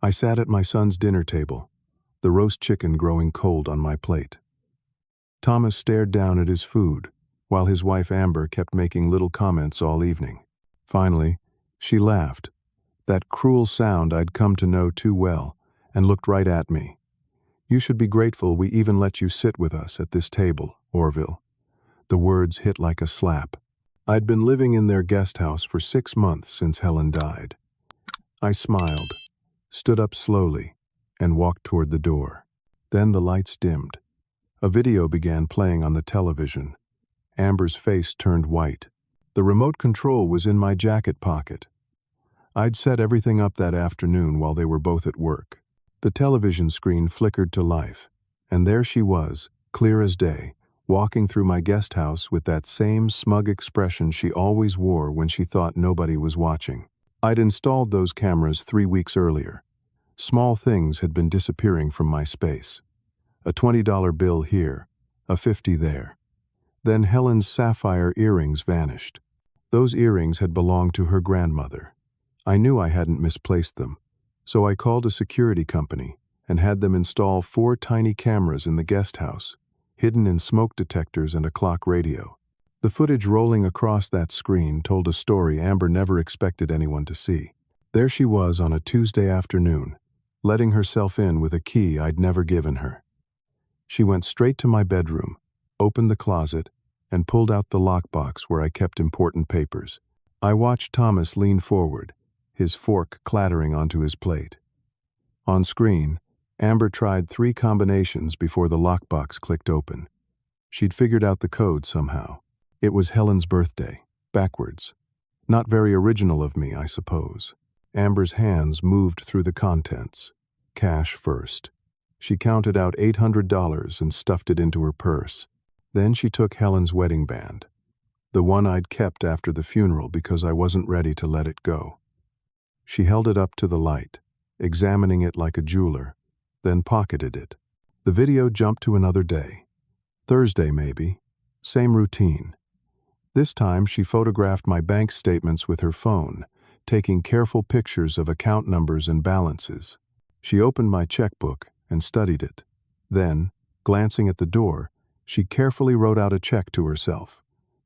I sat at my son's dinner table, the roast chicken growing cold on my plate. Thomas stared down at his food, while his wife Amber kept making little comments all evening. Finally, she laughed, that cruel sound I'd come to know too well, and looked right at me. "You should be grateful we even let you sit with us at this table, Orville." The words hit like a slap. I'd been living in their guest house for 6 months since Helen died. I smiled, stood up slowly, and walked toward the door. Then the lights dimmed. A video began playing on the television. Amber's face turned white. The remote control was in my jacket pocket. I'd set everything up that afternoon while they were both at work. The television screen flickered to life, and there she was, clear as day, walking through my guest house with that same smug expression she always wore when she thought nobody was watching. I'd installed those cameras 3 weeks earlier. Small things had been disappearing from my space. A $20 bill here, a $50 there. Then Helen's sapphire earrings vanished. Those earrings had belonged to her grandmother. I knew I hadn't misplaced them, so I called a security company and had them install 4 tiny cameras in the guest house, hidden in smoke detectors and a clock radio. The footage rolling across that screen told a story Amber never expected anyone to see. There she was on a Tuesday afternoon, letting herself in with a key I'd never given her. She went straight to my bedroom, opened the closet, and pulled out the lockbox where I kept important papers. I watched Thomas lean forward, his fork clattering onto his plate. On screen, Amber tried 3 combinations before the lockbox clicked open. She'd figured out the code somehow. It was Helen's birthday, backwards. Not very original of me, I suppose. Amber's hands moved through the contents. Cash first. She counted out $800 and stuffed it into her purse. Then she took Helen's wedding band, the one I'd kept after the funeral because I wasn't ready to let it go. She held it up to the light, examining it like a jeweler, then pocketed it. The video jumped to another day. Thursday, maybe. Same routine. This time she photographed my bank statements with her phone, taking careful pictures of account numbers and balances. She opened my checkbook and studied it. Then, glancing at the door, she carefully wrote out a check to herself.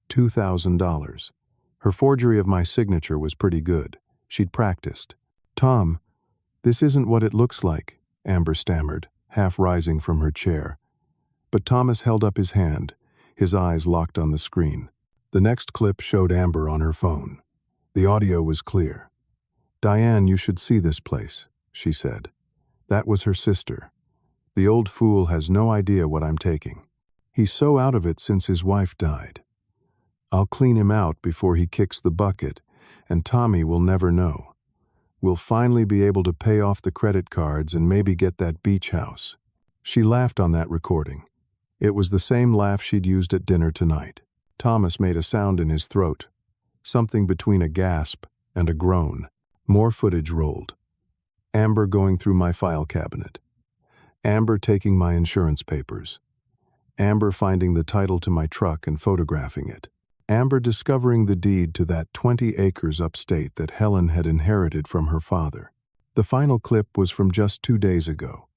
$2,000. Her forgery of my signature was pretty good. She'd practiced. "Tom, this isn't what it looks like," Amber stammered, half rising from her chair. But Thomas held up his hand, his eyes locked on the screen. The next clip showed Amber on her phone. The audio was clear. "Diane, you should see this place," she said. That was her sister. "The old fool has no idea what I'm taking. He's so out of it since his wife died. I'll clean him out before he kicks the bucket, and Tommy will never know. We'll finally be able to pay off the credit cards and maybe get that beach house." She laughed on that recording. It was the same laugh she'd used at dinner tonight. Thomas made a sound in his throat, something between a gasp and a groan. More footage rolled. Amber going through my file cabinet. Amber taking my insurance papers. Amber finding the title to my truck and photographing it. Amber discovering the deed to that 20 acres upstate that Helen had inherited from her father. The final clip was from just 2 days ago.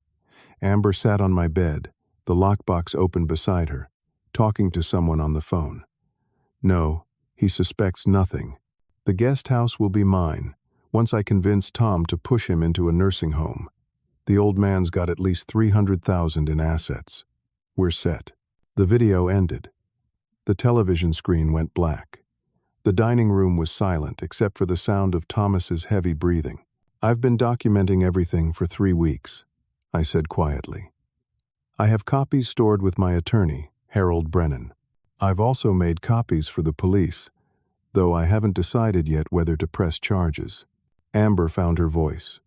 Amber sat on my bed, the lockbox open beside her, talking to someone on the phone. No, he suspects nothing. The guest house will be mine, once I convince Tom to push him into a nursing home. The old man's got at least $300,000 in assets. We're set. The video ended. The television screen went black. The dining room was silent except for the sound of Thomas's heavy breathing. "I've been documenting everything for 3 weeks," I said quietly. "I have copies stored with my attorney, Harold Brennan. I've also made copies for the police, though I haven't decided yet whether to press charges." Amber found her voice.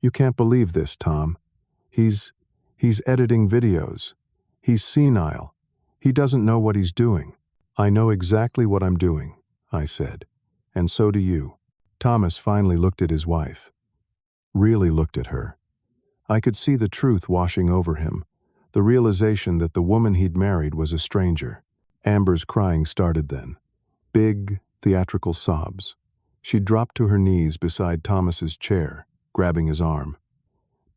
"You can't believe this, Tom. He's editing videos. He's senile. He doesn't know what he's doing." "I know exactly what I'm doing," I said, "and so do you." Thomas finally looked at his wife. Really looked at her. I could see the truth washing over him, the realization that the woman he'd married was a stranger. Amber's crying started then. Big, theatrical sobs. She dropped to her knees beside Thomas's chair, grabbing his arm.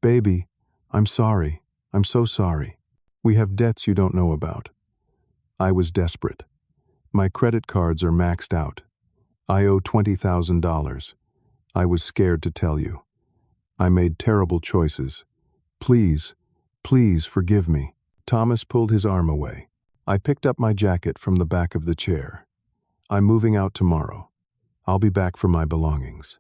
Baby, I'm sorry. I'm so sorry. We have debts you don't know about. I was desperate. My credit cards are maxed out. I owe $20,000. I was scared to tell you. I made terrible choices. Please, please forgive me. Thomas pulled his arm away. I picked up my jacket from the back of the chair. I'm moving out tomorrow. I'll be back for my belongings.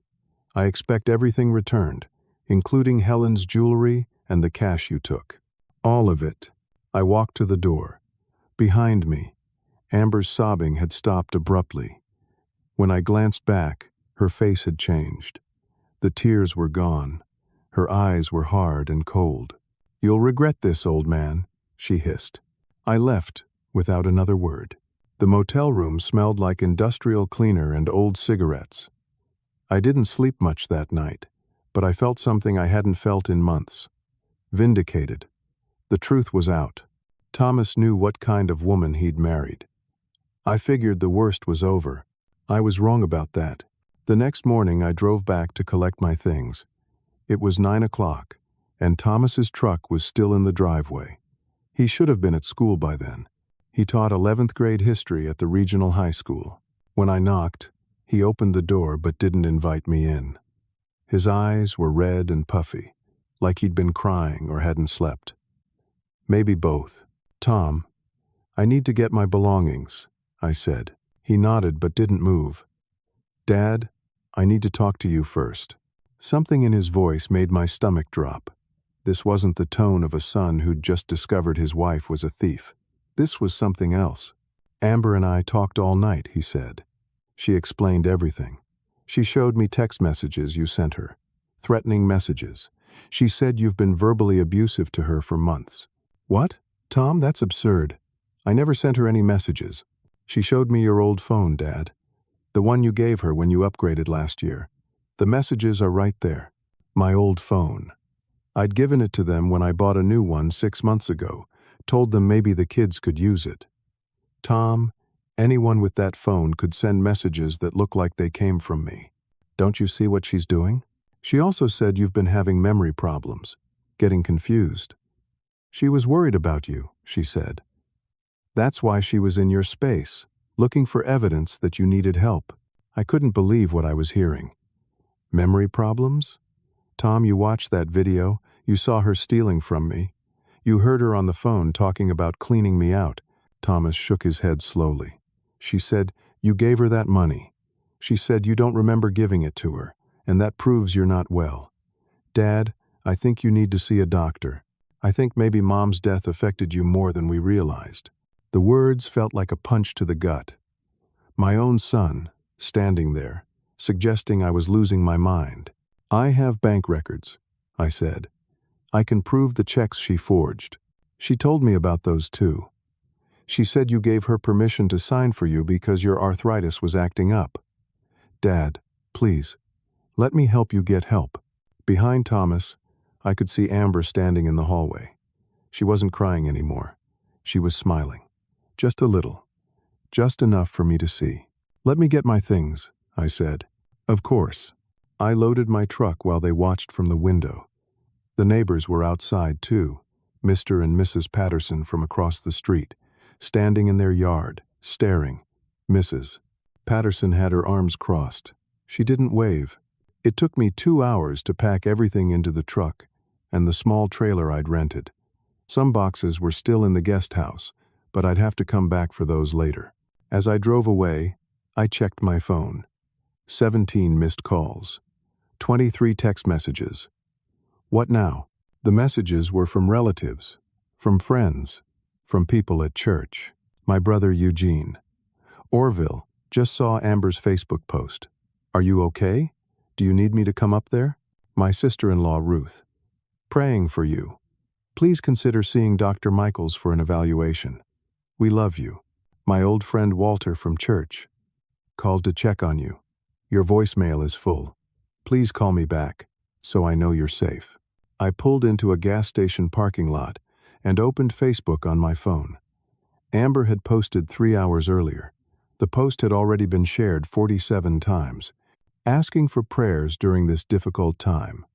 I expect everything returned, including Helen's jewelry and the cash you took. All of it. I walked to the door. Behind me, Amber's sobbing had stopped abruptly. When I glanced back, her face had changed. The tears were gone. Her eyes were hard and cold. You'll regret this, old man, she hissed. I left without another word. The motel room smelled like industrial cleaner and old cigarettes. I didn't sleep much that night, but I felt something I hadn't felt in months. Vindicated. The truth was out. Thomas knew what kind of woman he'd married. I figured the worst was over. I was wrong about that. The next morning I drove back to collect my things. It was 9 o'clock, and Thomas's truck was still in the driveway. He should have been at school by then. He taught 11th grade history at the regional high school. When I knocked, he opened the door but didn't invite me in. His eyes were red and puffy, like he'd been crying or hadn't slept. Maybe both. Tom, I need to get my belongings, I said. He nodded but didn't move. Dad, I need to talk to you first. Something in his voice made my stomach drop. This wasn't the tone of a son who'd just discovered his wife was a thief. This was something else. Amber and I talked all night, he said. She explained everything. She showed me text messages you sent her. Threatening messages. She said you've been verbally abusive to her for months. What? Tom, that's absurd. I never sent her any messages. She showed me your old phone, Dad. The one you gave her when you upgraded last year. The messages are right there. My old phone. I'd given it to them when I bought a new one 6 months ago. Told them maybe the kids could use it. Tom, anyone with that phone could send messages that look like they came from me. Don't you see what she's doing? She also said you've been having memory problems, getting confused. She was worried about you, she said. That's why she was in your space, looking for evidence that you needed help. I couldn't believe what I was hearing. Memory problems? Tom, you watched that video. You saw her stealing from me. You heard her on the phone talking about cleaning me out. Thomas shook his head slowly. She said, you gave her that money. She said you don't remember giving it to her, and that proves you're not well. Dad, I think you need to see a doctor. I think maybe Mom's death affected you more than we realized. The words felt like a punch to the gut. My own son, standing there, suggesting I was losing my mind. I have bank records, I said. I can prove the checks she forged. She told me about those too. She said you gave her permission to sign for you because your arthritis was acting up. Dad, please, let me help you get help. Behind Thomas, I could see Amber standing in the hallway. She wasn't crying anymore. She was smiling. Just a little. Just enough for me to see. Let me get my things, I said. Of course. I loaded my truck while they watched from the window. The neighbors were outside too, Mr. and Mrs. Patterson from across the street, standing in their yard, staring. Mrs. Patterson had her arms crossed. She didn't wave. It took me 2 hours to pack everything into the truck and the small trailer I'd rented. Some boxes were still in the guest house, but I'd have to come back for those later. As I drove away, I checked my phone. 17 missed calls. 23 text messages. What now? The messages were from relatives, from friends, from people at church. My brother Eugene. Orville, just saw Amber's Facebook post. Are you okay? Do you need me to come up there? My sister-in-law Ruth. Praying for you. Please consider seeing Dr. Michaels for an evaluation. We love you. My old friend Walter from church. Called to check on you. Your voicemail is full. Please call me back, so I know you're safe. I pulled into a gas station parking lot and opened Facebook on my phone. Amber had posted 3 hours earlier. The post had already been shared 47 times, asking for prayers during this difficult time.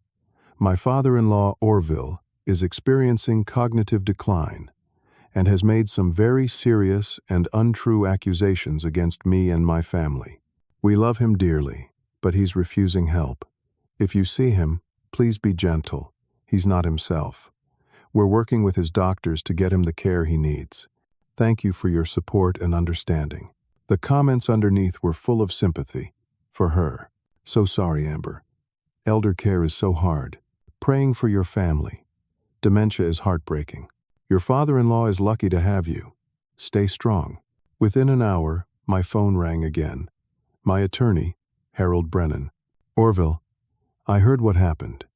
My father-in-law, Orville, is experiencing cognitive decline and has made some very serious and untrue accusations against me and my family. We love him dearly, but he's refusing help. If you see him, please be gentle. He's not himself. We're working with his doctors to get him the care he needs. Thank you for your support and understanding." The comments underneath were full of sympathy for her. "So sorry, Amber. Elder care is so hard. Praying for your family. Dementia is heartbreaking. Your father-in-law is lucky to have you. Stay strong." Within an hour, my phone rang again. My attorney, Harold Brennan. "Orville, I heard what happened.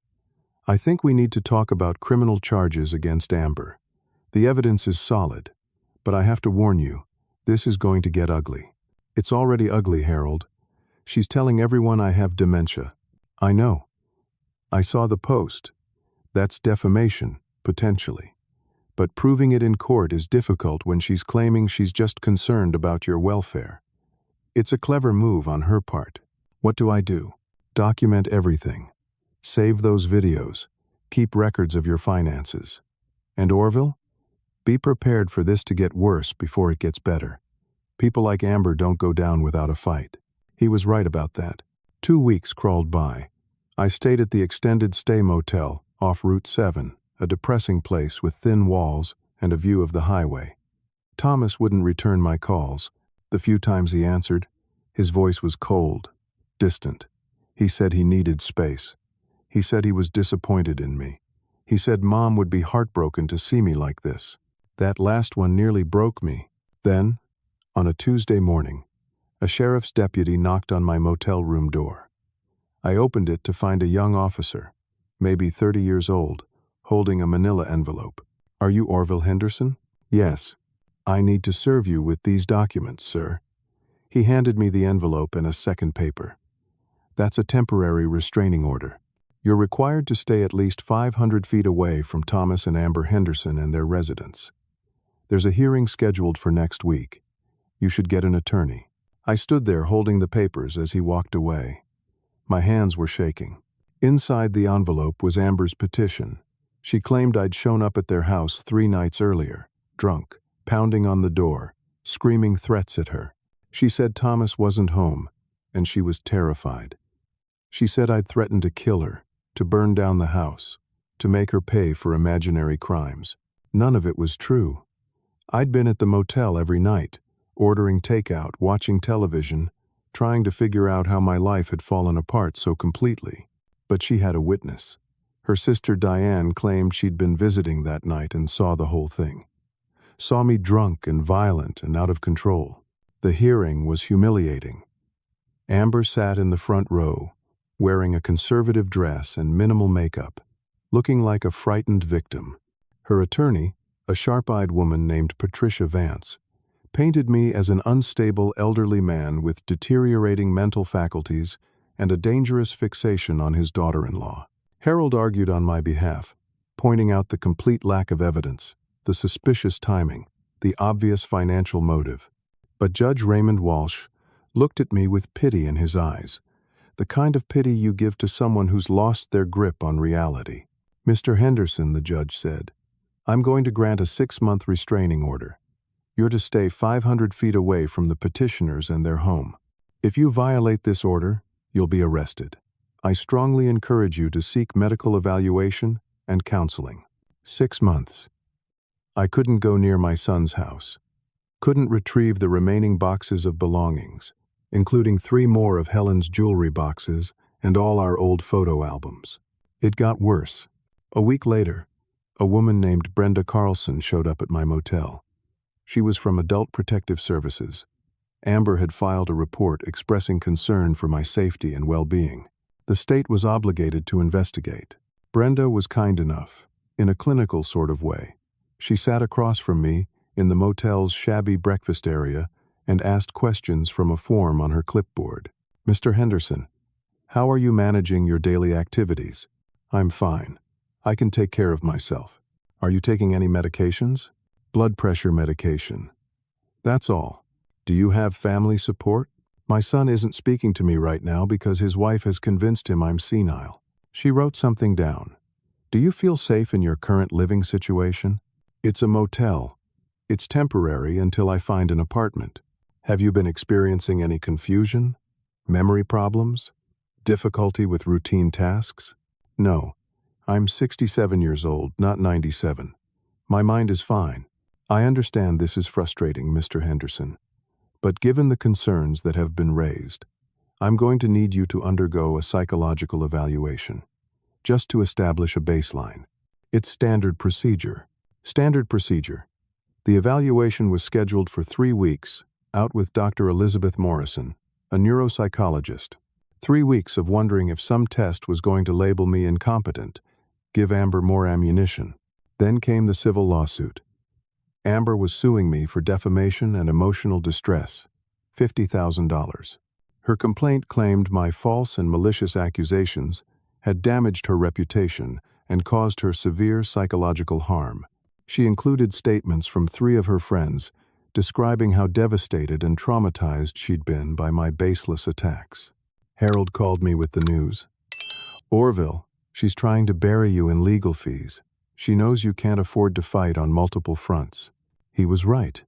I think we need to talk about criminal charges against Amber. The evidence is solid, but I have to warn you, this is going to get ugly." "It's already ugly, Harold. She's telling everyone I have dementia." "I know. I saw the post. That's defamation, potentially. But proving it in court is difficult when she's claiming she's just concerned about your welfare. It's a clever move on her part. What do I do? Document everything. Save those videos. Keep records of your finances. And Orville? Be prepared for this to get worse before it gets better. People like Amber don't go down without a fight." He was right about that. 2 weeks crawled by. I stayed at the Extended Stay Motel off Route 7, a depressing place with thin walls and a view of the highway. Thomas wouldn't return my calls. The few times he answered, his voice was cold, distant. He said he needed space. He said he was disappointed in me. He said Mom would be heartbroken to see me like this. That last one nearly broke me. Then, on a Tuesday morning, a sheriff's deputy knocked on my motel room door. I opened it to find a young officer, maybe 30 years old, holding a manila envelope. "Are you Orville Henderson?" "Yes. I need to serve you with these documents, sir." He handed me the envelope and a second paper. "That's a temporary restraining order. You're required to stay at least 500 feet away from Thomas and Amber Henderson and their residence. There's a hearing scheduled for next week. You should get an attorney." I stood there holding the papers as he walked away. My hands were shaking. Inside the envelope was Amber's petition. She claimed I'd shown up at their house 3 nights earlier, drunk, pounding on the door, screaming threats at her. She said Thomas wasn't home, and she was terrified. She said I'd threatened to kill her, to burn down the house, to make her pay for imaginary crimes. None of it was true. I'd been at the motel every night, ordering takeout, watching television, trying to figure out how my life had fallen apart so completely. But she had a witness. Her sister Diane claimed she'd been visiting that night and saw the whole thing. Saw me drunk and violent and out of control. The hearing was humiliating. Amber sat in the front row, wearing a conservative dress and minimal makeup, looking like a frightened victim. Her attorney, a sharp-eyed woman named Patricia Vance, painted me as an unstable elderly man with deteriorating mental faculties and a dangerous fixation on his daughter-in-law. Harold argued on my behalf, pointing out the complete lack of evidence, the suspicious timing, the obvious financial motive. But Judge Raymond Walsh looked at me with pity in his eyes, the kind of pity you give to someone who's lost their grip on reality. "Mr. Henderson," the judge said, "I'm going to grant a 6-month restraining order. You're to stay 500 feet away from the petitioners and their home. If you violate this order, you'll be arrested. I strongly encourage you to seek medical evaluation and counseling." 6 months. I couldn't go near my son's house. Couldn't retrieve the remaining boxes of belongings, including 3 more of Helen's jewelry boxes and all our old photo albums. It got worse. A week later, a woman named Brenda Carlson showed up at my motel. She was from Adult Protective Services. Amber had filed a report expressing concern for my safety and well-being. The state was obligated to investigate. Brenda was kind enough, in a clinical sort of way. She sat across from me in the motel's shabby breakfast area and asked questions from a form on her clipboard. "Mr. Henderson, how are you managing your daily activities?" "I'm fine. I can take care of myself." "Are you taking any medications?" "Blood pressure medication. That's all." "Do you have family support?" "My son isn't speaking to me right now because his wife has convinced him I'm senile." She wrote something down. Do you feel safe in your current living situation? It's a motel. It's temporary until I find an apartment. Have you been experiencing any confusion? Memory problems? Difficulty with routine tasks? No. I'm 67 years old, not 97. My mind is fine. I understand this is frustrating, Mr. Henderson. But given the concerns that have been raised, I'm going to need you to undergo a psychological evaluation, just to establish a baseline. It's standard procedure. Standard procedure. The evaluation was scheduled for 3 weeks, out with Dr. Elizabeth Morrison, a neuropsychologist. 3 weeks of wondering if some test was going to label me incompetent, give Amber more ammunition. Then came the civil lawsuit. Amber was suing me for defamation and emotional distress, $50,000. Her complaint claimed my false and malicious accusations had damaged her reputation and caused her severe psychological harm. She included statements from 3 of her friends describing how devastated and traumatized she'd been by my baseless attacks. Harold called me with the news. Orville, she's trying to bury you in legal fees. She knows you can't afford to fight on multiple fronts. He was right.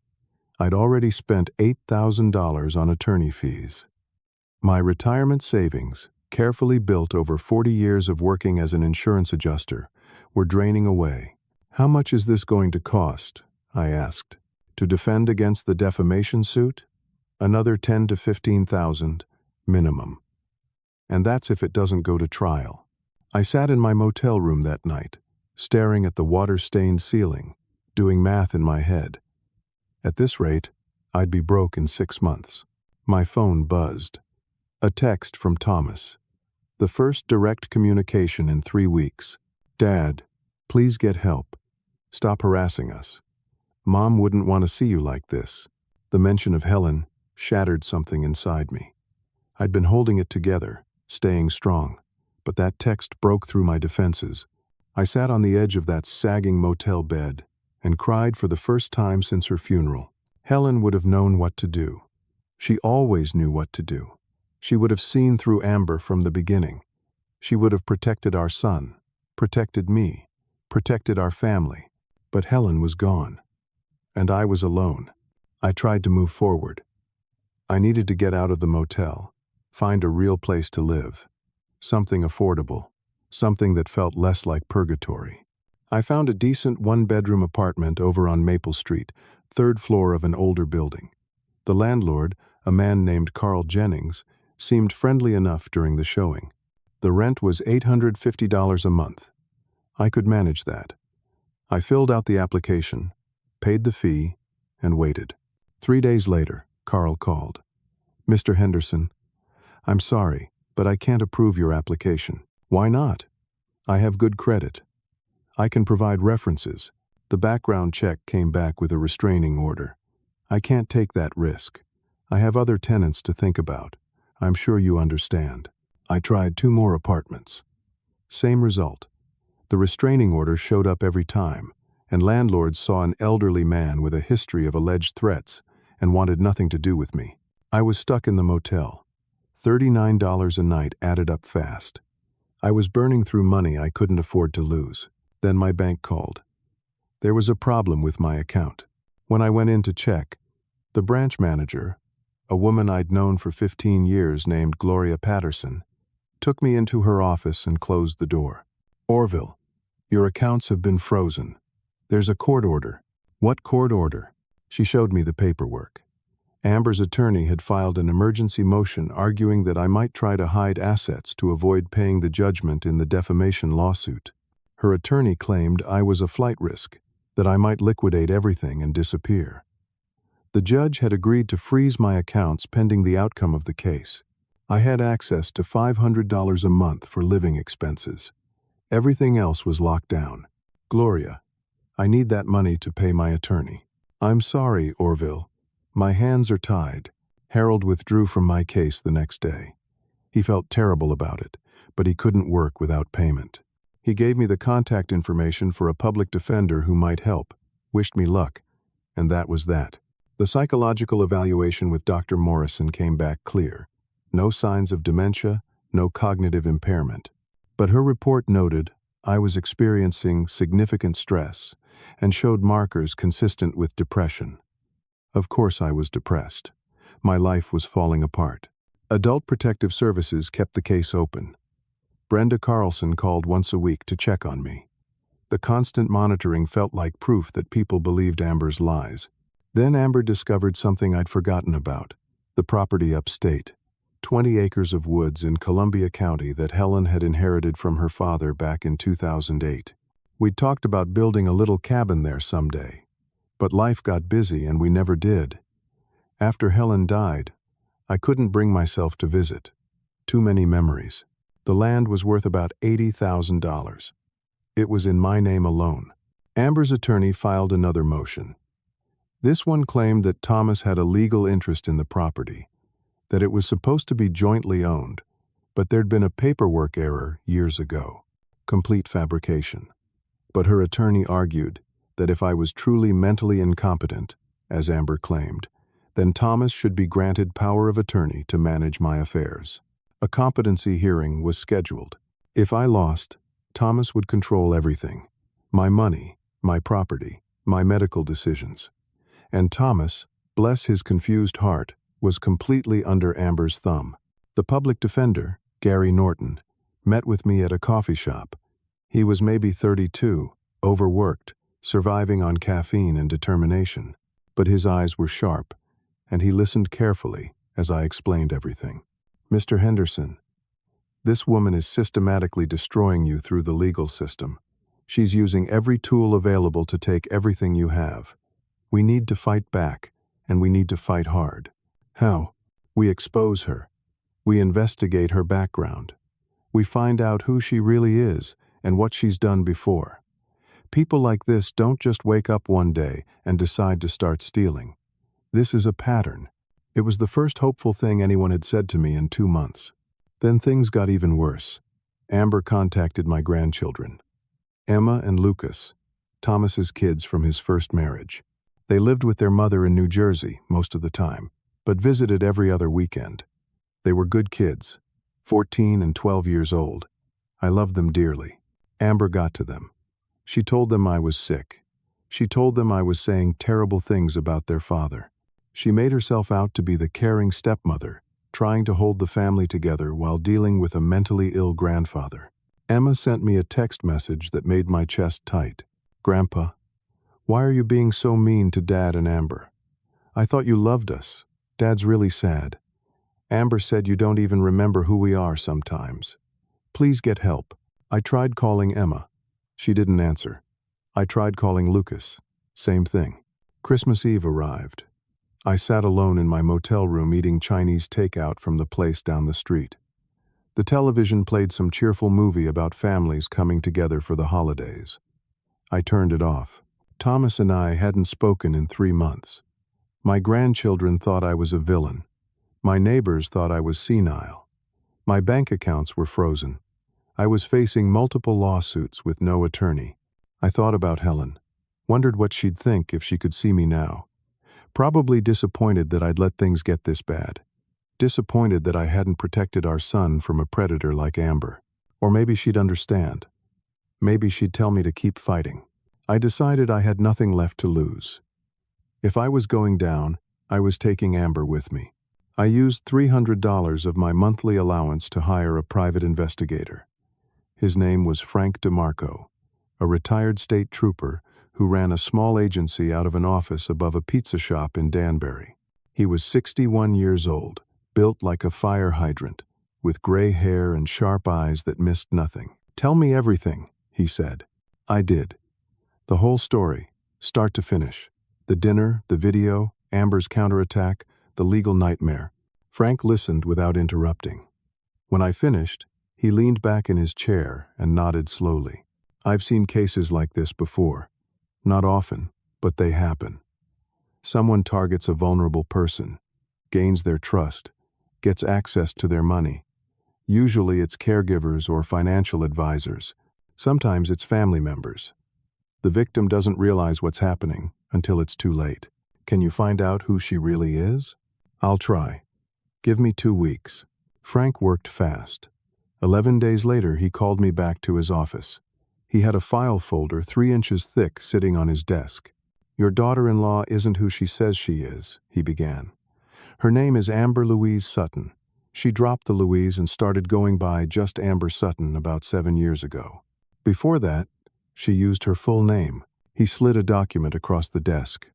I'd already spent $8,000 on attorney fees. My retirement savings, carefully built over 40 years of working as an insurance adjuster, were draining away. How much is this going to cost? I asked. To defend against the defamation suit? Another $10,000 to $15,000, minimum. And that's if it doesn't go to trial. I sat in my motel room that night, staring at the water-stained ceiling, doing math in my head. At this rate, I'd be broke in 6 months. My phone buzzed. A text from Thomas. The first direct communication in 3 weeks. Dad, please get help. Stop harassing us. Mom wouldn't want to see you like this. The mention of Helen shattered something inside me. I'd been holding it together, staying strong, but that text broke through my defenses. I sat on the edge of that sagging motel bed and cried for the first time since her funeral. Helen would have known what to do. She always knew what to do. She would have seen through Amber from the beginning. She would have protected our son, protected me, protected our family. But Helen was gone, and I was alone. I tried to move forward. I needed to get out of the motel, find a real place to live, something affordable, something that felt less like purgatory. I found a decent 1-bedroom apartment over on Maple Street, 3rd floor of an older building. The landlord, a man named Carl Jennings, seemed friendly enough during the showing. The rent was $850 a month. I could manage that. I filled out the application, paid the fee, and waited. 3 days later, Carl called. Mr. Henderson, I'm sorry, but I can't approve your application. Why not? I have good credit. I can provide references. The background check came back with a restraining order. I can't take that risk. I have other tenants to think about. I'm sure you understand. I tried 2 more apartments. Same result. The restraining order showed up every time, and landlords saw an elderly man with a history of alleged threats and wanted nothing to do with me. I was stuck in the motel. $39 a night added up fast. I was burning through money I couldn't afford to lose. Then my bank called. There was a problem with my account. When I went in to check, the branch manager, a woman I'd known for 15 years named Gloria Patterson, took me into her office and closed the door. Orville, your accounts have been frozen. There's a court order. What court order? She showed me the paperwork. Amber's attorney had filed an emergency motion arguing that I might try to hide assets to avoid paying the judgment in the defamation lawsuit. Her attorney claimed I was a flight risk, that I might liquidate everything and disappear. The judge had agreed to freeze my accounts pending the outcome of the case. I had access to $500 a month for living expenses. Everything else was locked down. Gloria, I need that money to pay my attorney. I'm sorry, Orville. My hands are tied. Harold withdrew from my case the next day. He felt terrible about it, but he couldn't work without payment. He gave me the contact information for a public defender who might help, wished me luck, and that was that. The psychological evaluation with Dr. Morrison came back clear. No signs of dementia, no cognitive impairment. But her report noted I was experiencing significant stress and showed markers consistent with depression. Of course I was depressed. My life was falling apart. Adult Protective Services kept the case open. Brenda Carlson called once a week to check on me. The constant monitoring felt like proof that people believed Amber's lies. Then Amber discovered something I'd forgotten about: the property upstate. 20 acres of woods in Columbia County that Helen had inherited from her father back in 2008. We'd talked about building a little cabin there someday. But life got busy and we never did. After Helen died, I couldn't bring myself to visit. Too many memories. The land was worth about $80,000. It was in my name alone. Amber's attorney filed another motion. This one claimed that Thomas had a legal interest in the property, that it was supposed to be jointly owned, but there'd been a paperwork error years ago. Complete fabrication. But her attorney argued that if I was truly mentally incompetent, as Amber claimed, then Thomas should be granted power of attorney to manage my affairs. A competency hearing was scheduled. If I lost, Thomas would control everything: my money, my property, my medical decisions. And Thomas, bless his confused heart, was completely under Amber's thumb. The public defender, Gary Norton, met with me at a coffee shop. He was maybe 32, overworked, surviving on caffeine and determination. But his eyes were sharp, and he listened carefully as I explained everything. "Mr. Henderson, this woman is systematically destroying you through the legal system. She's using every tool available to take everything you have. We need to fight back, and we need to fight hard. How? We expose her. We investigate her background. We find out who she really is and what she's done before. People like this don't just wake up one day and decide to start stealing. This is a pattern." It was the first hopeful thing anyone had said to me in 2 months. Then things got even worse. Amber contacted my grandchildren. Emma and Lucas, Thomas's kids from his first marriage. They lived with their mother in New Jersey most of the time, but visited every other weekend. They were good kids, 14 and 12 years old. I loved them dearly. Amber got to them. She told them I was sick. She told them I was saying terrible things about their father. She made herself out to be the caring stepmother, trying to hold the family together while dealing with a mentally ill grandfather. Emma sent me a text message that made my chest tight. "Grandpa, why are you being so mean to Dad and Amber? I thought you loved us. Dad's really sad. Amber said you don't even remember who we are sometimes. Please get help." I tried calling Emma. She didn't answer. I tried calling Lucas. Same thing. Christmas Eve arrived. I sat alone in my motel room eating Chinese takeout from the place down the street. The television played some cheerful movie about families coming together for the holidays. I turned it off. Thomas and I hadn't spoken in 3 months. My grandchildren thought I was a villain. My neighbors thought I was senile. My bank accounts were frozen. I was facing multiple lawsuits with no attorney. I thought about Helen. Wondered what she'd think if she could see me now. Probably disappointed that I'd let things get this bad. Disappointed that I hadn't protected our son from a predator like Amber. Or maybe she'd understand. Maybe she'd tell me to keep fighting. I decided I had nothing left to lose. If I was going down, I was taking Amber with me. I used $300 of my monthly allowance to hire a private investigator. His name was Frank DeMarco, a retired state trooper who ran a small agency out of an office above a pizza shop in Danbury. He was 61 years old, built like a fire hydrant, with gray hair and sharp eyes that missed nothing. "Tell me everything," he said. I did. The whole story, start to finish. The dinner, the video, Amber's counterattack, the legal nightmare. Frank listened without interrupting. When I finished, he leaned back in his chair and nodded slowly. "I've seen cases like this before. Not often, but they happen. Someone targets a vulnerable person, gains their trust, gets access to their money. Usually it's caregivers or financial advisors. Sometimes it's family members. The victim doesn't realize what's happening until it's too late. Can you find out who she really is?" "I'll try. Give me 2 weeks." Frank worked fast. 11 days later, he called me back to his office. He had a file folder 3 inches thick sitting on his desk. "Your daughter-in-law isn't who she says she is," he began. "Her name is Amber Louise Sutton. She dropped the Louise and started going by just Amber Sutton about 7 years ago. Before that, she used her full name." He slid a document across the desk.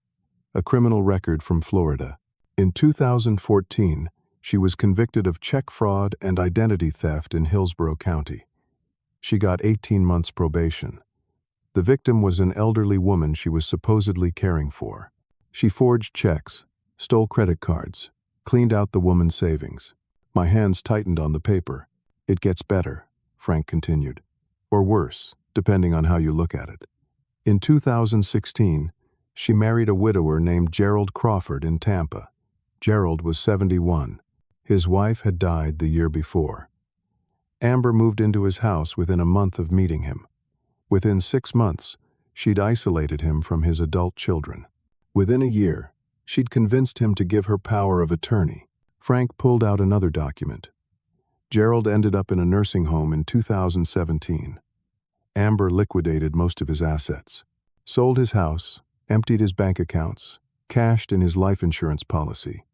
A criminal record from Florida. In 2014, she was convicted of check fraud and identity theft in Hillsborough County. She got 18 months probation. The victim was an elderly woman she was supposedly caring for. She forged checks, stole credit cards, cleaned out the woman's savings. My hands tightened on the paper. "It gets better," Frank continued. "Or worse, depending on how you look at it." In 2016, she married a widower named Gerald Crawford in Tampa. Gerald was 71. His wife had died the year before. Amber moved into his house within a month of meeting him. Within 6 months, she'd isolated him from his adult children. Within a year, she'd convinced him to give her power of attorney. Frank pulled out another document. Gerald ended up in a nursing home in 2017. Amber liquidated most of his assets, sold his house, emptied his bank accounts, cashed in his life insurance policy.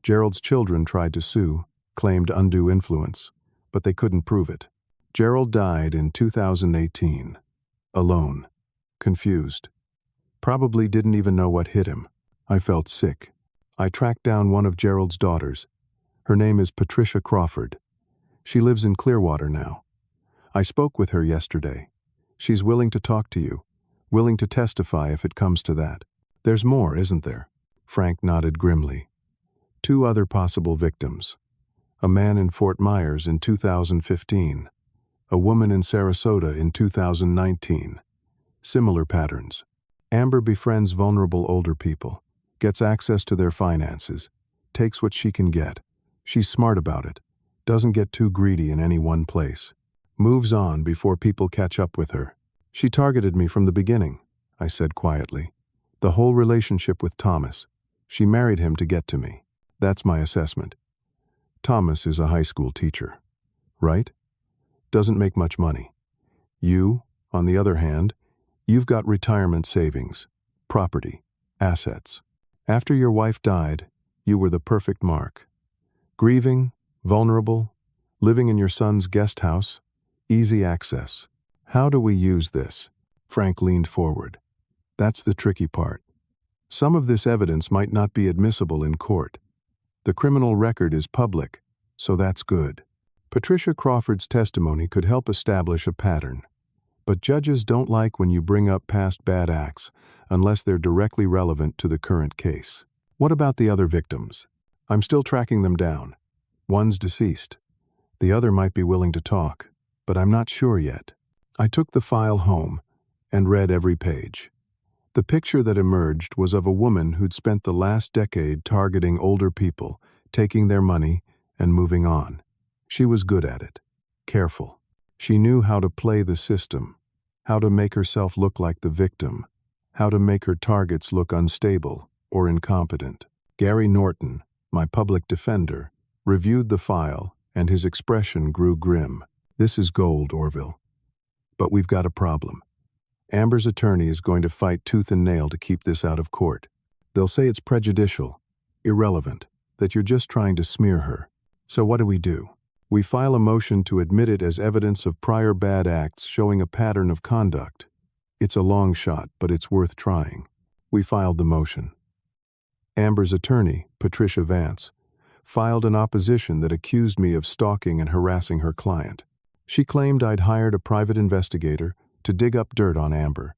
Gerald's children tried to sue, claimed undue influence, but they couldn't prove it. Gerald died in 2018, alone, confused. Probably didn't even know what hit him. I felt sick. I tracked down one of Gerald's daughters. Her name is Patricia Crawford. She lives in Clearwater now. I spoke with her yesterday. She's willing to talk to you, willing to testify if it comes to that. There's more, isn't there? Frank nodded grimly. 2 other possible victims. A man in Fort Myers in 2015. A woman in Sarasota in 2019. Similar patterns. Amber befriends vulnerable older people, gets access to their finances, takes what she can get. She's smart about it, doesn't get too greedy in any one place. Moves on before people catch up with her. "She targeted me from the beginning," I said quietly. "The whole relationship with Thomas. She married him to get to me. That's my assessment. Thomas is a high school teacher, right? Doesn't make much money. You, on the other hand, you've got retirement savings, property, assets. After your wife died, you were the perfect mark. Grieving, vulnerable, living in your son's guest house, easy access. How do we use this?" Frank leaned forward. "That's the tricky part. Some of this evidence might not be admissible in court. The criminal record is public, so that's good. Patricia Crawford's testimony could help establish a pattern. But judges don't like when you bring up past bad acts unless they're directly relevant to the current case. What about the other victims? I'm still tracking them down. One's deceased. The other might be willing to talk, but I'm not sure yet." I took the file home and read every page. The picture that emerged was of a woman who'd spent the last decade targeting older people, taking their money, and moving on. She was good at it. Careful. She knew how to play the system, how to make herself look like the victim, how to make her targets look unstable or incompetent. Gary Norton, my public defender, reviewed the file, and his expression grew grim. "This is gold, Orville. But we've got a problem. Amber's attorney is going to fight tooth and nail to keep this out of court. They'll say it's prejudicial, irrelevant, that you're just trying to smear her. So what do? We file a motion to admit it as evidence of prior bad acts showing a pattern of conduct. It's a long shot, but it's worth trying." We filed the motion. Amber's attorney, Patricia Vance, filed an opposition that accused me of stalking and harassing her client. She claimed I'd hired a private investigator to dig up dirt on Amber,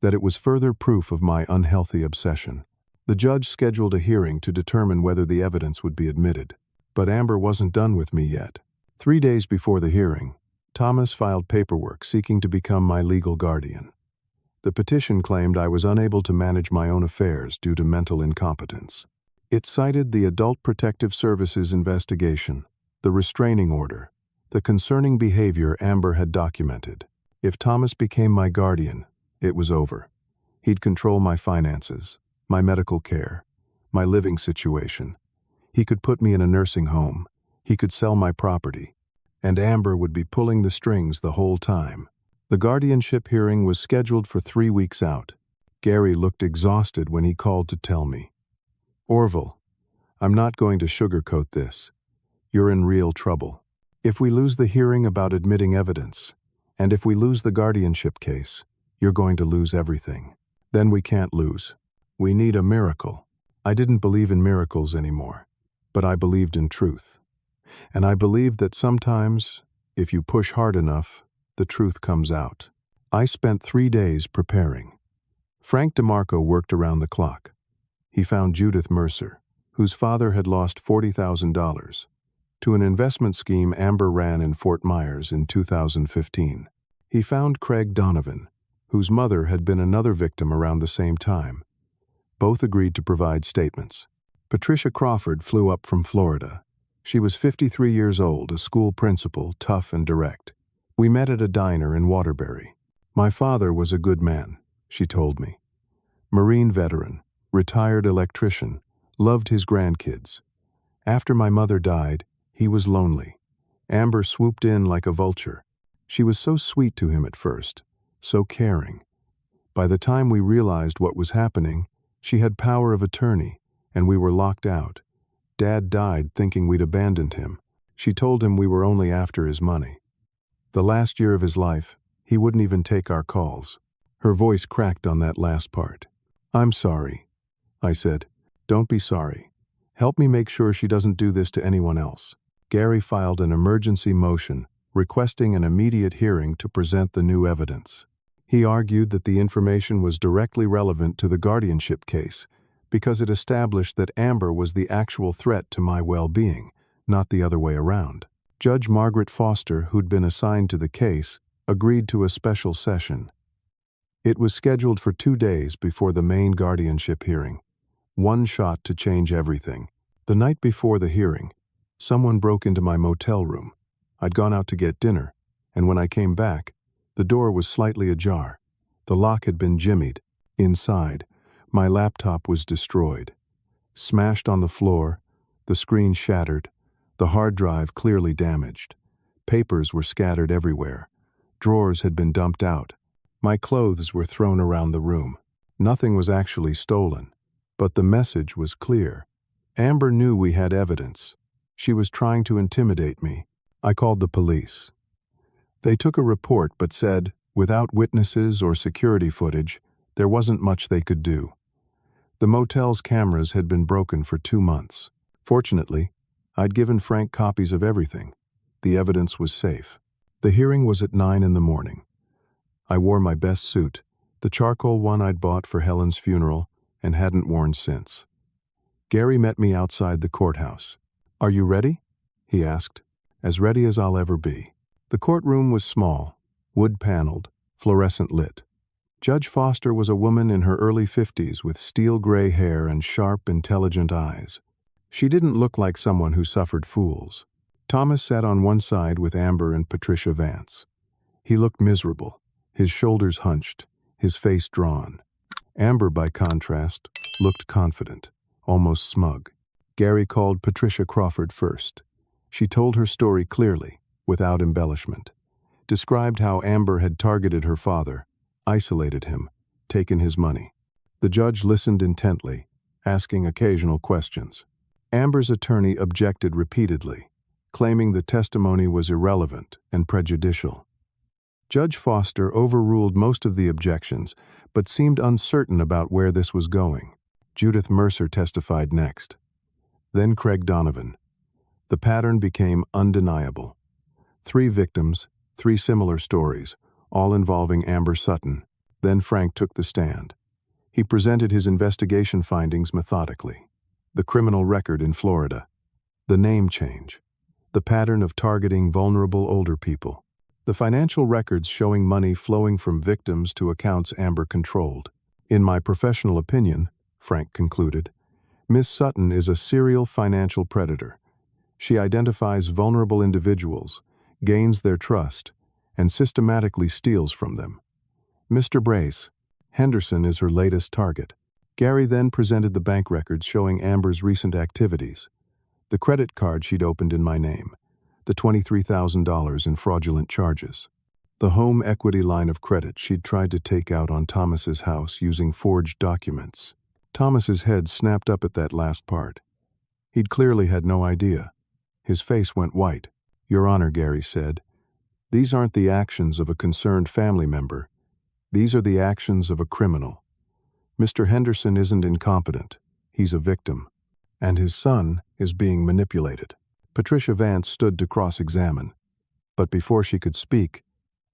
that it was further proof of my unhealthy obsession. The judge scheduled a hearing to determine whether the evidence would be admitted. But Amber wasn't done with me yet. 3 days before the hearing, Thomas filed paperwork seeking to become my legal guardian. The petition claimed I was unable to manage my own affairs due to mental incompetence. It cited the Adult Protective Services investigation, the restraining order, the concerning behavior Amber had documented. If Thomas became my guardian, it was over. He'd control my finances, my medical care, my living situation. He could put me in a nursing home. He could sell my property. and Amber would be pulling the strings the whole time. The guardianship hearing was scheduled for 3 weeks out. Gary looked exhausted when he called to tell me, "Orville, I'm not going to sugarcoat this. You're in real trouble. If we lose the hearing about admitting evidence, and if we lose the guardianship case, you're going to lose everything. Then we can't lose. We need a miracle." I didn't believe in miracles anymore, but I believed in truth. And I believed that sometimes, if you push hard enough, the truth comes out. I spent 3 days preparing. Frank DeMarco worked around the clock. He found Judith Mercer, whose father had lost $40,000 to an investment scheme Amber ran in Fort Myers in 2015. He found Craig Donovan, whose mother had been another victim around the same time. Both agreed to provide statements. Patricia Crawford flew up from Florida. She was 53 years old, a school principal, tough and direct. We met at a diner in Waterbury. "My father was a good man," she told me. "Marine veteran, retired electrician, loved his grandkids. After my mother died, he was lonely. Amber swooped in like a vulture. She was so sweet to him at first, so caring. By the time we realized what was happening, she had power of attorney, and we were locked out. Dad died thinking we'd abandoned him. She told him we were only after his money. The last year of his life, he wouldn't even take our calls." Her voice cracked on that last part. "I'm sorry," I said. "Don't be sorry. Help me make sure she doesn't do this to anyone else." Gary filed an emergency motion requesting an immediate hearing to present the new evidence. He argued that the information was directly relevant to the guardianship case because it established that Amber was the actual threat to my well-being, not the other way around. Judge Margaret Foster, who'd been assigned to the case, agreed to a special session. It was scheduled for 2 days before the main guardianship hearing. One shot to change everything. The night before the hearing, someone broke into my motel room. I'd gone out to get dinner, and when I came back, the door was slightly ajar. The lock had been jimmied. Inside, my laptop was destroyed. Smashed on the floor, the screen shattered, the hard drive clearly damaged. Papers were scattered everywhere. Drawers had been dumped out. My clothes were thrown around the room. Nothing was actually stolen, but the message was clear. Amber knew we had evidence. She was trying to intimidate me. I called the police. They took a report but said, without witnesses or security footage, there wasn't much they could do. The motel's cameras had been broken for 2 months. Fortunately, I'd given Frank copies of everything. The evidence was safe. The hearing was at 9 in the morning. I wore my best suit, the charcoal one I'd bought for Helen's funeral and hadn't worn since. Gary met me outside the courthouse. "Are you ready?" he asked. "As ready as I'll ever be." The courtroom was small, wood-paneled, fluorescent lit. Judge Foster was a woman in her early 50s with steel gray hair and sharp, intelligent eyes. She didn't look like someone who suffered fools. Thomas sat on one side with Amber and Patricia Vance. He looked miserable, his shoulders hunched, his face drawn. Amber, by contrast, looked confident, almost smug. Gary called Patricia Crawford first. She told her story clearly, without embellishment. Described how Amber had targeted her father, isolated him, taken his money. The judge listened intently, asking occasional questions. Amber's attorney objected repeatedly, claiming the testimony was irrelevant and prejudicial. Judge Foster overruled most of the objections, but seemed uncertain about where this was going. Judith Mercer testified next. Then Craig Donovan. The pattern became undeniable. 3 victims, 3 similar stories, all involving Amber Sutton. Then Frank took the stand. He presented his investigation findings methodically. The criminal record in Florida. The name change. The pattern of targeting vulnerable older people. The financial records showing money flowing from victims to accounts Amber controlled. "In my professional opinion," Frank concluded, "Miss Sutton is a serial financial predator. She identifies vulnerable individuals, gains their trust, and systematically steals from them. Mr. Brace, Henderson is her latest target." Gary then presented the bank records showing Amber's recent activities. The credit card she'd opened in my name. the $23,000 in fraudulent charges. The home equity line of credit she'd tried to take out on Thomas's house using forged documents. Thomas's head snapped up at that last part. He'd clearly had no idea. His face went white. "Your Honor," Gary said, "these aren't the actions of a concerned family member. These are the actions of a criminal. Mr. Henderson isn't incompetent. He's a victim. And his son is being manipulated." Patricia Vance stood to cross-examine. But before she could speak,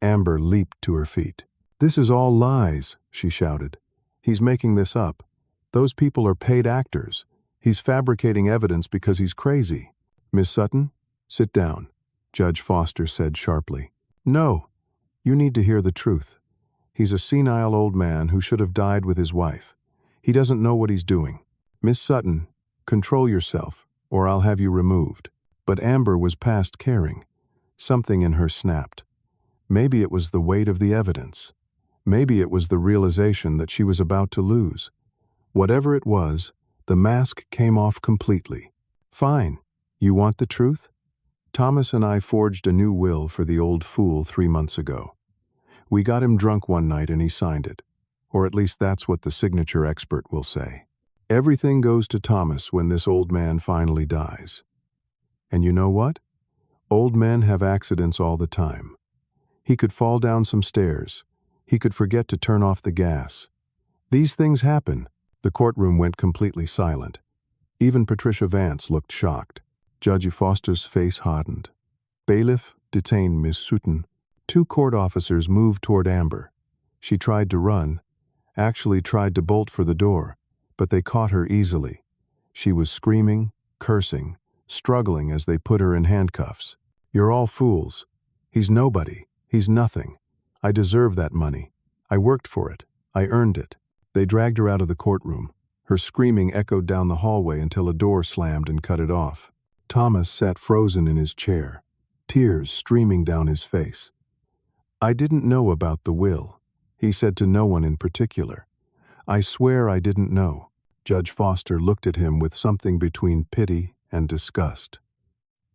Amber leaped to her feet. "This is all lies," she shouted. "He's making this up. Those people are paid actors. He's fabricating evidence because he's crazy." "Miss Sutton, sit down," Judge Foster said sharply. "No, you need to hear the truth. He's a senile old man who should have died with his wife. He doesn't know what he's doing. Miss Sutton, control yourself, or I'll have you removed." But Amber was past caring. Something in her snapped. Maybe it was the weight of the evidence. Maybe it was the realization that she was about to lose. Whatever it was, the mask came off completely. "Fine. You want the truth? Thomas and I forged a new will for the old fool 3 months ago. We got him drunk one night and he signed it. Or at least that's what the signature expert will say. Everything goes to Thomas when this old man finally dies. And you know what? Old men have accidents all the time. He could fall down some stairs. He could forget to turn off the gas. These things happen." The courtroom went completely silent. Even Patricia Vance looked shocked. Judge Foster's face hardened. "Bailiff, detain Miss Sutton." 2 court officers moved toward Amber. She tried to run, actually tried to bolt for the door, but they caught her easily. She was screaming, cursing, struggling as they put her in handcuffs. "You're all fools. He's nobody. He's nothing. I deserve that money. I worked for it. I earned it." They dragged her out of the courtroom. Her screaming echoed down the hallway until a door slammed and cut it off. Thomas sat frozen in his chair, tears streaming down his face. "I didn't know about the will," he said to no one in particular. "I swear I didn't know." Judge Foster looked at him with something between pity and disgust.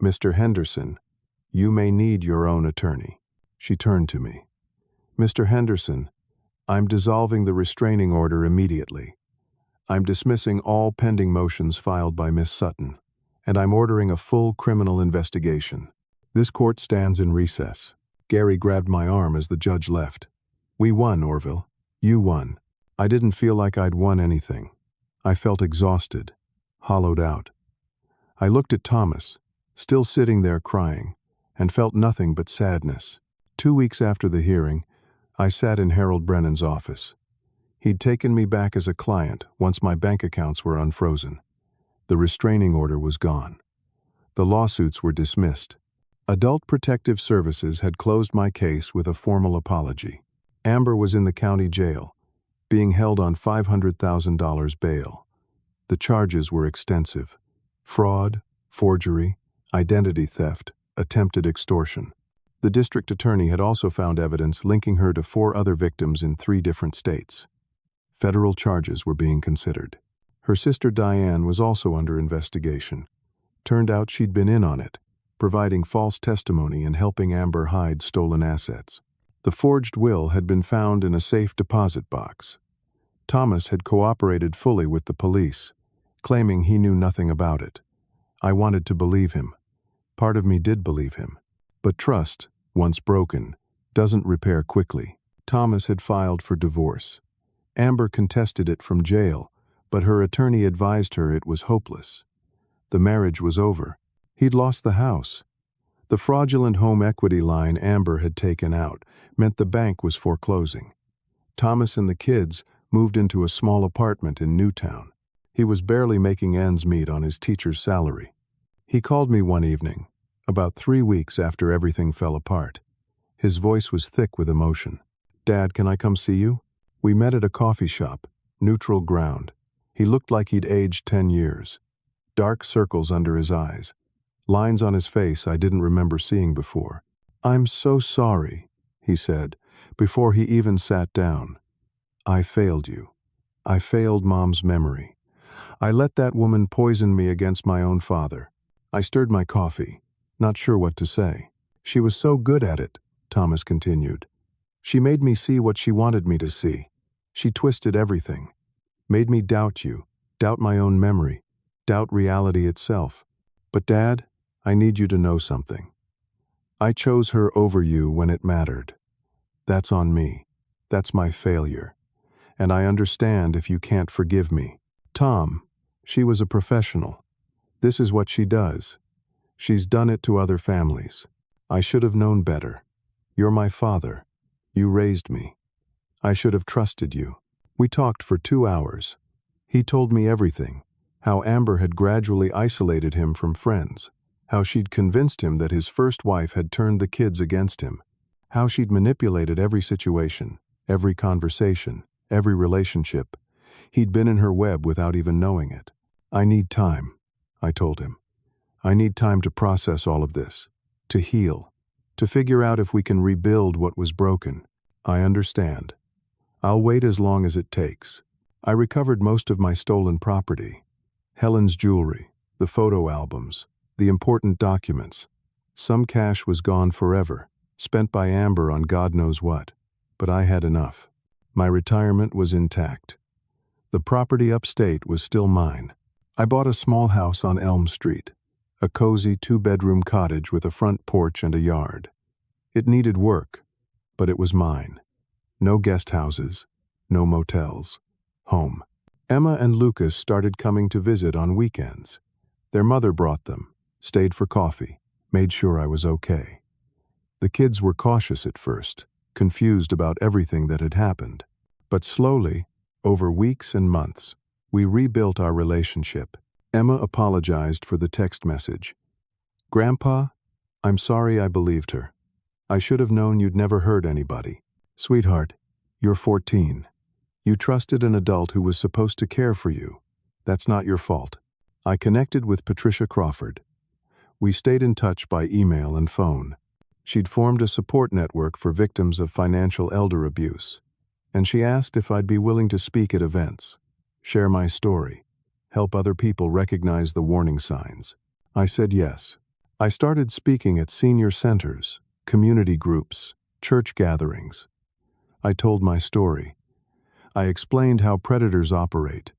"Mr. Henderson, you may need your own attorney." She turned to me. "Mr. Henderson, I'm dissolving the restraining order immediately. I'm dismissing all pending motions filed by Miss Sutton, and I'm ordering a full criminal investigation. This court stands in recess." Gary grabbed my arm as the judge left. "We won, Orville. You won." I didn't feel like I'd won anything. I felt exhausted, hollowed out. I looked at Thomas, still sitting there crying, and felt nothing but sadness. 2 weeks after the hearing, I sat in Harold Brennan's office. He'd taken me back as a client once my bank accounts were unfrozen. The restraining order was gone. The lawsuits were dismissed. Adult Protective Services had closed my case with a formal apology. Amber was in the county jail, being held on $500,000 bail. The charges were extensive: fraud, forgery, identity theft, attempted extortion. The district attorney had also found evidence linking her to 4 other victims in 3 different states. Federal charges were being considered. Her sister Diane was also under investigation. Turned out she'd been in on it, providing false testimony and helping Amber hide stolen assets. The forged will had been found in a safe deposit box. Thomas had cooperated fully with the police, claiming he knew nothing about it. I wanted to believe him. Part of me did believe him. But trust, once broken, doesn't repair quickly. Thomas had filed for divorce. Amber contested it from jail, but her attorney advised her it was hopeless. The marriage was over. He'd lost the house. The fraudulent home equity line Amber had taken out meant the bank was foreclosing. Thomas and the kids moved into a small apartment in Newtown. He was barely making ends meet on his teacher's salary. He called me one evening, about 3 weeks after everything fell apart. His voice was thick with emotion. "Dad, can I come see you?" We met at a coffee shop, neutral ground. He looked like he'd aged 10 years. Dark circles under his eyes. Lines on his face I didn't remember seeing before. "I'm so sorry," he said, before he even sat down. "I failed you. I failed Mom's memory. I let that woman poison me against my own father." I stirred my coffee. not sure what to say. She was so good at it, Thomas continued. She made me see what she wanted me to see. She twisted everything. Made me doubt you, doubt my own memory, doubt reality itself. But Dad, I need you to know something. I chose her over you when it mattered. That's on me. That's my failure. And I understand if you can't forgive me. Tom, she was a professional. This is what she does. She's done it to other families. I should have known better. You're my father. You raised me. I should have trusted you. We talked for 2 hours. He told me everything. How Amber had gradually isolated him from friends. How she'd convinced him that his first wife had turned the kids against him. How she'd manipulated every situation, every conversation, every relationship. He'd been in her web without even knowing it. I need time, I told him. I need time to process all of this, to heal, to figure out if we can rebuild what was broken. I understand. I'll wait as long as it takes. I recovered most of my stolen property. Helen's jewelry, the photo albums, the important documents. Some cash was gone forever, spent by Amber on God knows what. But I had enough. My retirement was intact. The property upstate was still mine. I bought a small house on Elm Street, a cozy 2-bedroom cottage with a front porch and a yard. It needed work, but it was mine. No guest houses, no motels. Home. Emma and Lucas started coming to visit on weekends. Their mother brought them, stayed for coffee, made sure I was okay. The kids were cautious at first, confused about everything that had happened. But slowly, over weeks and months, we rebuilt our relationship. Emma apologized for the text message. "Grandpa, I'm sorry I believed her. I should have known you'd never hurt anybody. Sweetheart, you're 14. You trusted an adult who was supposed to care for you. That's not your fault." I connected with Patricia Crawford. We stayed in touch by email and phone. She'd formed a support network for victims of financial elder abuse, and she asked if I'd be willing to speak at events, share my story, help other people recognize the warning signs. I said yes. I started speaking at senior centers, community groups, church gatherings. I told my story. I explained how predators operate.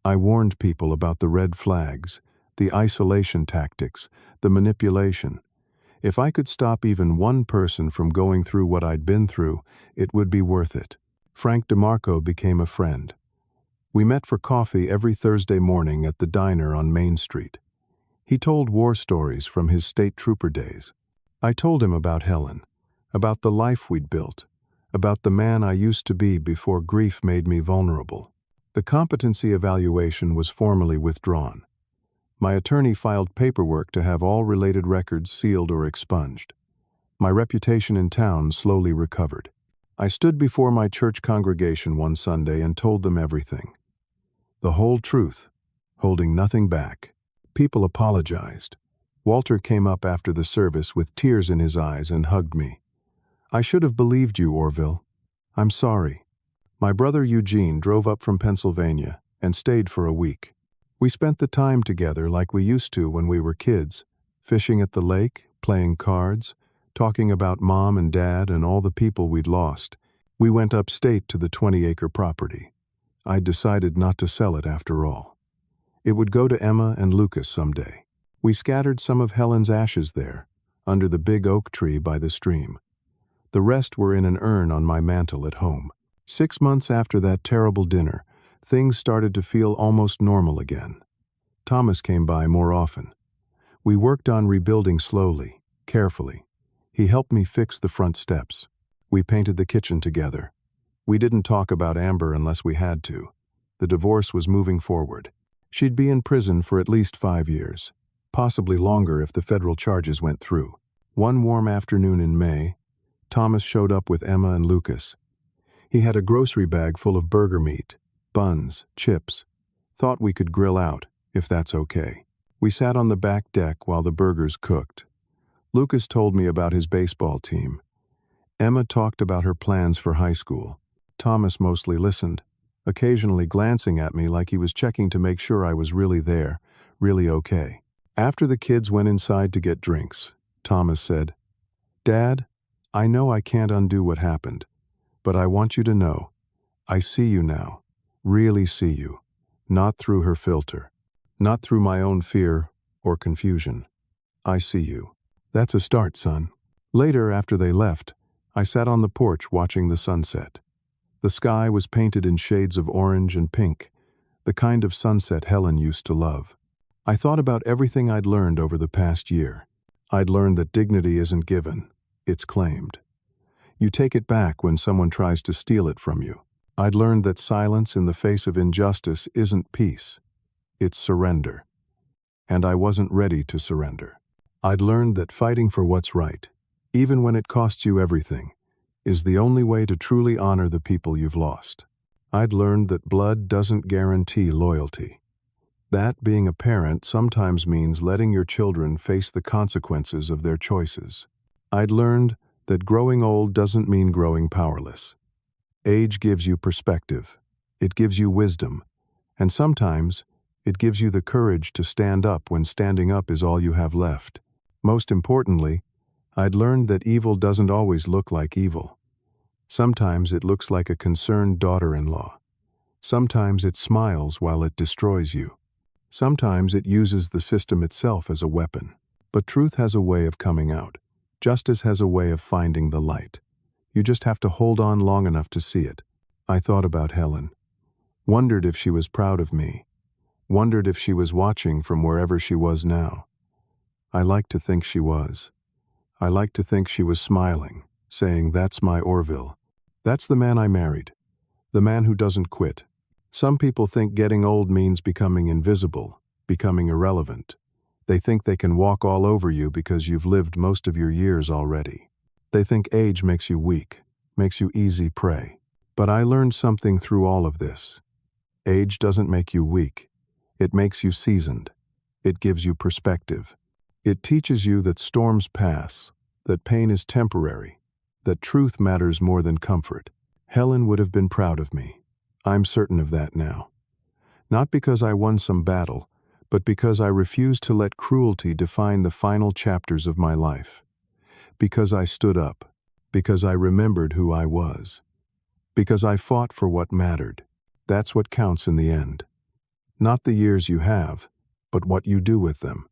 I warned people about the red flags, the isolation tactics, the manipulation. If I could stop even one person from going through what I'd been through, it would be worth it. Frank DeMarco became a friend. We met for coffee every Thursday morning at the diner on Main Street. He told war stories from his state trooper days. I told him about Helen, about the life we'd built, about the man I used to be before grief made me vulnerable. The competency evaluation was formally withdrawn. My attorney filed paperwork to have all related records sealed or expunged. My reputation in town slowly recovered. I stood before my church congregation one Sunday and told them everything. The whole truth, holding nothing back. People apologized. Walter came up after the service with tears in his eyes and hugged me. "I should have believed you, Orville. I'm sorry." My brother Eugene drove up from Pennsylvania and stayed for a week. We spent the time together like we used to when we were kids, fishing at the lake, playing cards, talking about Mom and Dad and all the people we'd lost. We went upstate to the 20-acre property. I'd decided not to sell it after all. It would go to Emma and Lucas someday. We scattered some of Helen's ashes there, under the big oak tree by the stream. The rest were in an urn on my mantel at home. 6 months after that terrible dinner, things started to feel almost normal again. Thomas came by more often. We worked on rebuilding slowly, carefully. He helped me fix the front steps. We painted the kitchen together. We didn't talk about Amber unless we had to. The divorce was moving forward. She'd be in prison for at least 5 years, possibly longer if the federal charges went through. One warm afternoon in May, Thomas showed up with Emma and Lucas. He had a grocery bag full of burger meat, buns, chips. Thought we could grill out, if that's okay. We sat on the back deck while the burgers cooked. Lucas told me about his baseball team. Emma talked about her plans for high school. Thomas mostly listened, occasionally glancing at me like he was checking to make sure I was really there, really okay. After the kids went inside to get drinks, Thomas said. "Dad, I know I can't undo what happened, but I want you to know, I see you now, really see you, not through her filter, not through my own fear or confusion. I see you." "That's a start, son." Later, after they left, I sat on the porch watching the sunset. The sky was painted in shades of orange and pink, the kind of sunset Helen used to love. I thought about everything I'd learned over the past year. I'd learned that dignity isn't given, it's claimed. You take it back when someone tries to steal it from you. I'd learned that silence in the face of injustice isn't peace, it's surrender. And I wasn't ready to surrender. I'd learned that fighting for what's right, even when it costs you everything, is the only way to truly honor the people you've lost. I'd learned that blood doesn't guarantee loyalty. That being a parent sometimes means letting your children face the consequences of their choices. I'd learned that growing old doesn't mean growing powerless. Age gives you perspective, it gives you wisdom, and sometimes it gives you the courage to stand up when standing up is all you have left. Most importantly, I'd learned that evil doesn't always look like evil. Sometimes it looks like a concerned daughter-in-law. Sometimes it smiles while it destroys you. Sometimes it uses the system itself as a weapon. But truth has a way of coming out. Justice has a way of finding the light. You just have to hold on long enough to see it. I thought about Helen. Wondered if she was proud of me. Wondered if she was watching from wherever she was now. I like to think she was. I like to think she was smiling, saying, "That's my Orville. That's the man I married. The man who doesn't quit." Some people think getting old means becoming invisible, becoming irrelevant. They think they can walk all over you because you've lived most of your years already. They think age makes you weak, makes you easy prey. But I learned something through all of this. Age doesn't make you weak. It makes you seasoned. It gives you perspective. It teaches you that storms pass, that pain is temporary, that truth matters more than comfort. Helen would have been proud of me. I'm certain of that now. Not because I won some battle, but because I refused to let cruelty define the final chapters of my life. Because I stood up. Because I remembered who I was. Because I fought for what mattered. That's what counts in the end. Not the years you have, but what you do with them.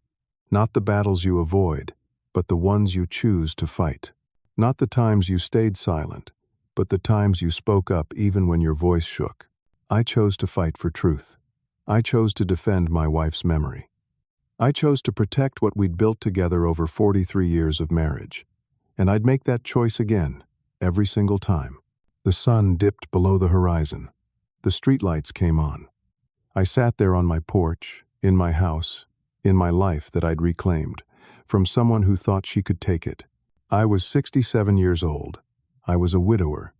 Not the battles you avoid, but the ones you choose to fight. Not the times you stayed silent, but the times you spoke up even when your voice shook. I chose to fight for truth. I chose to defend my wife's memory. I chose to protect what we'd built together over 43 years of marriage. And I'd make that choice again, every single time. The sun dipped below the horizon. The streetlights came on. I sat there on my porch, in my house, in my life that I'd reclaimed, from someone who thought she could take it. I was 67 years old. I was a widower.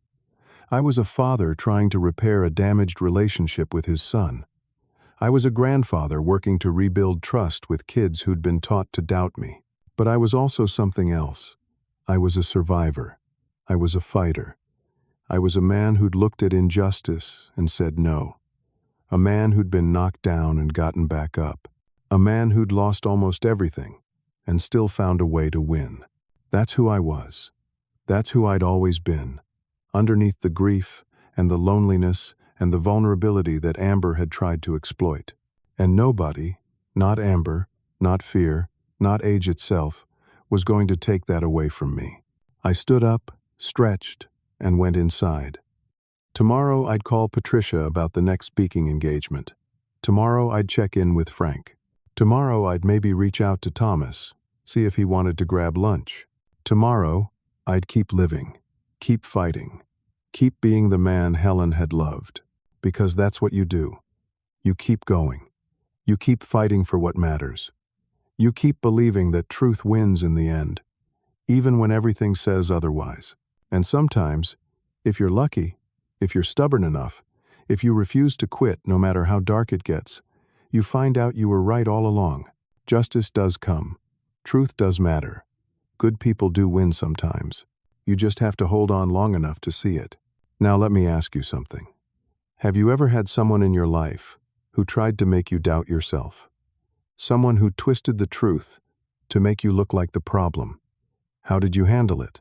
I was a father trying to repair a damaged relationship with his son. I was a grandfather working to rebuild trust with kids who'd been taught to doubt me. But I was also something else. I was a survivor. I was a fighter. I was a man who'd looked at injustice and said no. A man who'd been knocked down and gotten back up. A man who'd lost almost everything and still found a way to win. That's who I was. That's who I'd always been. Underneath the grief and the loneliness and the vulnerability that Amber had tried to exploit. And nobody, not Amber, not fear, not age itself, was going to take that away from me. I stood up, stretched, and went inside. Tomorrow I'd call Patricia about the next speaking engagement. Tomorrow I'd check in with Frank. Tomorrow I'd maybe reach out to Thomas, see if he wanted to grab lunch. Tomorrow I'd keep living, keep fighting, keep being the man Helen had loved. Because that's what you do. You keep going. You keep fighting for what matters. You keep believing that truth wins in the end, even when everything says otherwise. And sometimes, if you're lucky, if you're stubborn enough, if you refuse to quit no matter how dark it gets, you find out you were right all along. Justice does come. Truth does matter. Good people do win sometimes. You just have to hold on long enough to see it. Now let me ask you something. Have you ever had someone in your life who tried to make you doubt yourself? Someone who twisted the truth to make you look like the problem? How did you handle it?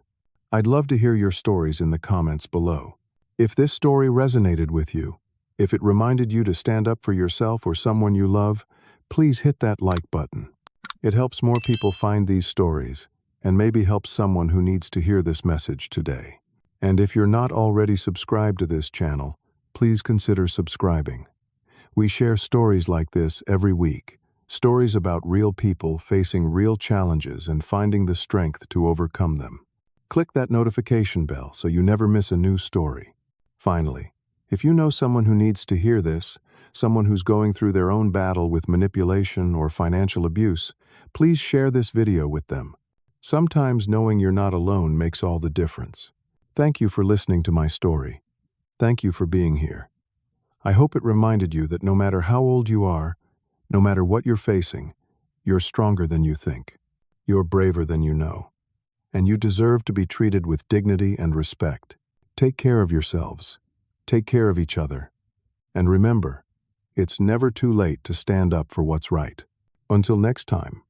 I'd love to hear your stories in the comments below. If this story resonated with you, if it reminded you to stand up for yourself or someone you love, please hit that like button. It helps more people find these stories and maybe helps someone who needs to hear this message today. And if you're not already subscribed to this channel, please consider subscribing. We share stories like this every week, stories about real people facing real challenges and finding the strength to overcome them. Click that notification bell so you never miss a new story. Finally, if you know someone who needs to hear this, someone who's going through their own battle with manipulation or financial abuse, please share this video with them. Sometimes knowing you're not alone makes all the difference. Thank you for listening to my story. Thank you for being here. I hope it reminded you that no matter how old you are, no matter what you're facing, you're stronger than you think. You're braver than you know. And you deserve to be treated with dignity and respect. Take care of yourselves. Take care of each other. And remember, it's never too late to stand up for what's right. Until next time.